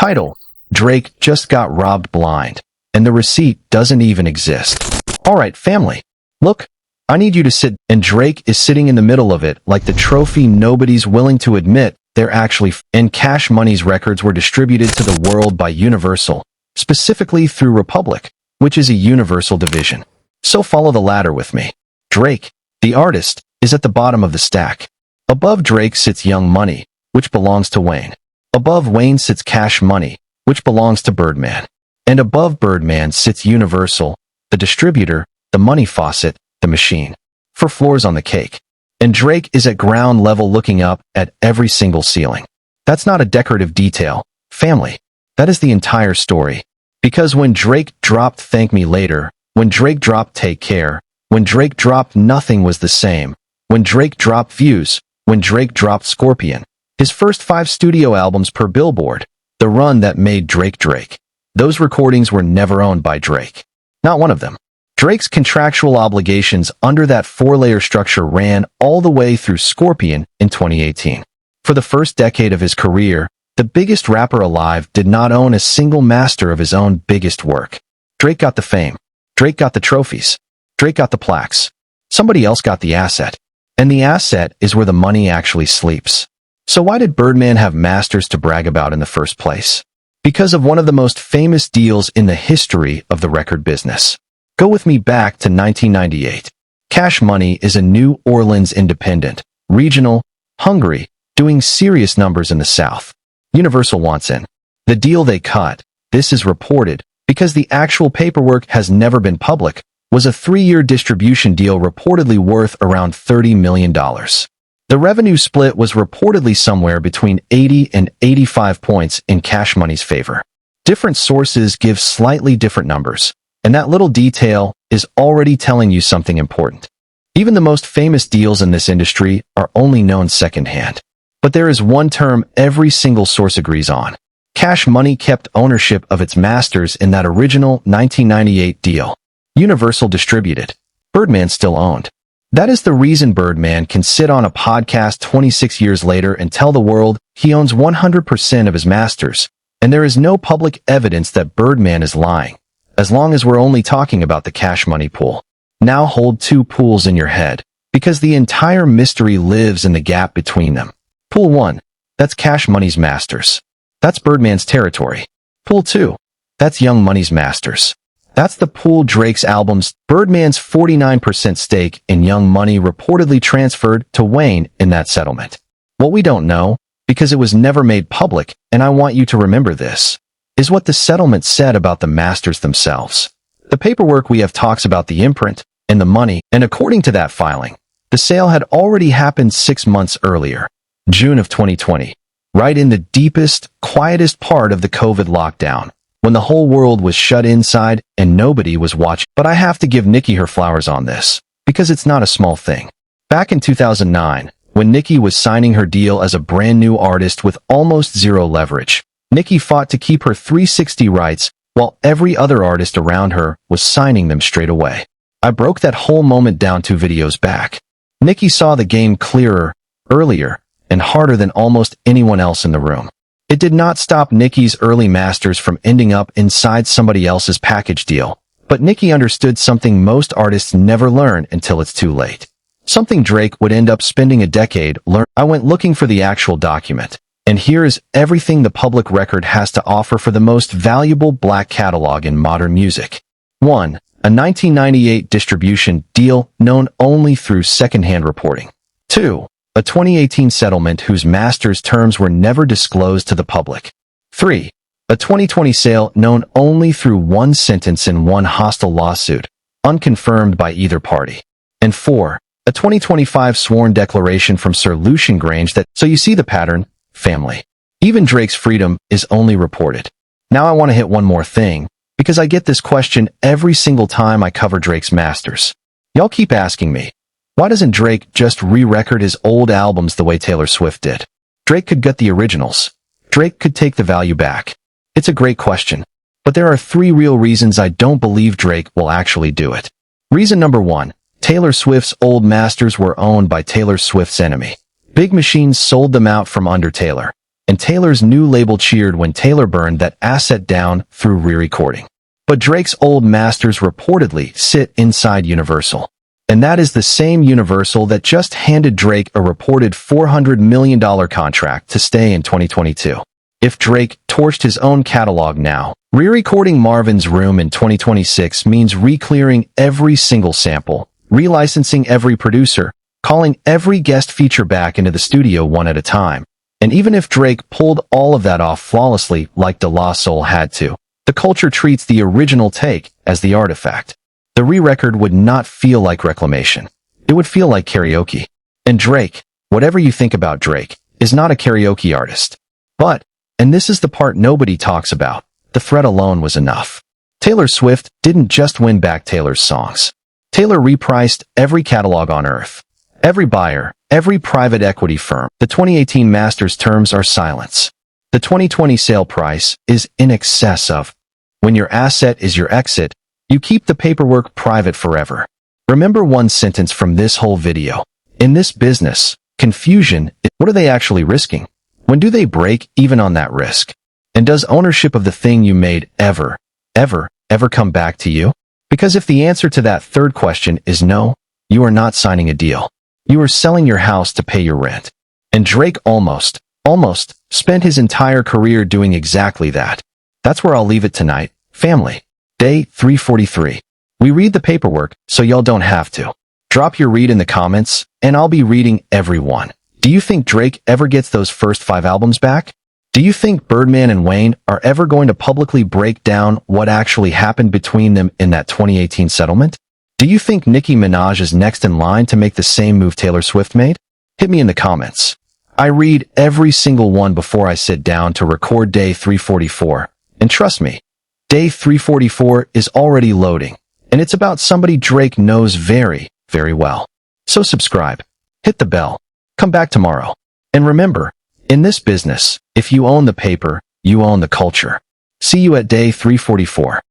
Title: Drake just got robbed blind, and the receipt doesn't even exist. Alright, family. Look, I need you to sit, and Drake is sitting in the middle of it like the trophy nobody's willing to admit they're actually and Cash Money's records were distributed to the world by Universal, specifically through Republic, which is a Universal division. So follow the ladder with me. Drake, the artist, is at the bottom of the stack. Above Drake sits Young Money, which belongs to Wayne. Above Wayne sits Cash Money, which belongs to Birdman. And above Birdman sits Universal, the distributor, the money faucet, the machine. 4 floors on the cake. And Drake is at ground level looking up at every single ceiling. That's not a decorative detail, family. That is the entire story. Because when Drake dropped Thank Me Later, when Drake dropped Take Care, when Drake dropped Nothing Was the Same, when Drake dropped Views, when Drake dropped Scorpion, his first 5 studio albums per Billboard, the run that made Drake Drake. Those recordings were never owned by Drake. Not one of them. Drake's contractual obligations under that 4-layer structure ran all the way through Scorpion in 2018. For the first decade of his career, the biggest rapper alive did not own a single master of his own biggest work. Drake got the fame. Drake got the trophies. Drake got the plaques. Somebody else got the asset. And the asset is where the money actually sleeps. So why did Birdman have masters to brag about in the first place? Because of one of the most famous deals in the history of the record business. Go with me back to 1998. Cash Money is a New Orleans independent, regional, hungry, doing serious numbers in the South. Universal wants in. The deal they cut, this is reported, because the actual paperwork has never been public, was a 3-year distribution deal reportedly worth around $30 million. The revenue split was reportedly somewhere between 80 and 85 points in Cash Money's favor. Different sources give slightly different numbers, and that little detail is already telling you something important. Even the most famous deals in this industry are only known secondhand. But there is one term every single source agrees on. Cash Money kept ownership of its masters in that original 1998 deal. Universal distributed. Birdman still owned. That is the reason Birdman can sit on a podcast 26 years later and tell the world he owns 100% of his masters, and there is no public evidence that Birdman is lying, as long as we're only talking about the Cash Money pool. Now hold 2 pools in your head, because the entire mystery lives in the gap between them. Pool 1, that's Cash Money's masters. That's Birdman's territory. Pool 2, that's Young Money's masters. That's the pool Drake's albums. Birdman's 49% stake in Young Money reportedly transferred to Wayne in that settlement. What we don't know, because it was never made public, and I want you to remember this, is what the settlement said about the masters themselves. The paperwork we have talks about the imprint and the money, and according to that filing, the sale had already happened 6 months earlier, June of 2020, right in the deepest, quietest part of the COVID lockdown, when the whole world was shut inside and nobody was watching. But I have to give Nicki her flowers on this, because it's not a small thing. Back in 2009, when Nicki was signing her deal as a brand new artist with almost zero leverage, Nicki fought to keep her 360 rights while every other artist around her was signing them straight away. I broke that whole moment down 2 videos back. Nicki saw the game clearer, earlier, and harder than almost anyone else in the room. It did not stop Nicki's early masters from ending up inside somebody else's package deal, but Nicki understood something most artists never learn until it's too late. Something Drake would end up spending a decade learning. I went looking for the actual document, and here is everything the public record has to offer for the most valuable black catalog in modern music. 1. A 1998 distribution deal known only through secondhand reporting. 2. A 2018 settlement whose master's terms were never disclosed to the public. 3. A 2020 sale known only through 1 sentence in 1 hostile lawsuit, unconfirmed by either party. And 4. A 2025 sworn declaration from Sir Lucian Grainge that, so you see the pattern, family. Even Drake's freedom is only reported. Now I want to hit one more thing, because I get this question every single time I cover Drake's masters. Y'all keep asking me, why doesn't Drake just re-record his old albums the way Taylor Swift did? Drake could get the originals. Drake could take the value back. It's a great question, but there are 3 real reasons I don't believe Drake will actually do it. Reason number 1, Taylor Swift's old masters were owned by Taylor Swift's enemy. Big Machine sold them out from under Taylor. and Taylor's new label cheered when Taylor burned that asset down through re-recording. But Drake's old masters reportedly sit inside Universal. And that is the same Universal that just handed Drake a reported $400 million contract to stay in 2022. If Drake torched his own catalog now, re-recording Marvin's Room in 2026 means re-clearing every single sample, relicensing every producer, calling every guest feature back into the studio one at a time. And even if Drake pulled all of that off flawlessly like De La Soul had to, the culture treats the original take as the artifact. The re-record would not feel like reclamation. It would feel like karaoke. And Drake, whatever you think about Drake, is not a karaoke artist. But, and this is the part nobody talks about, the threat alone was enough. Taylor Swift didn't just win back Taylor's songs. Taylor repriced every catalog on Earth. Every buyer, every private equity firm. The 2018 master's terms are silence. The 2020 sale price is in excess of. When your asset is your exit, you keep the paperwork private forever. Remember one sentence from this whole video. In this business, confusion, what are they actually risking? When do they break even on that risk? And does ownership of the thing you made ever come back to you? Because if the answer to that third question is no, you are not signing a deal. You are selling your house to pay your rent. And Drake almost spent his entire career doing exactly that. That's where I'll leave it tonight, family. Day 343. We read the paperwork, so y'all don't have to. Drop your read in the comments, and I'll be reading every one. Do you think Drake ever gets those first 5 albums back? Do you think Birdman and Wayne are ever going to publicly break down what actually happened between them in that 2018 settlement? Do you think Nicki Minaj is next in line to make the same move Taylor Swift made? Hit me in the comments. I read every single one before I sit down to record day 344. And trust me, day 344 is already loading, and it's about somebody Drake knows very, very well. So subscribe, hit the bell, come back tomorrow. And remember, in this business, if you own the paper, you own the culture. See you at day 344.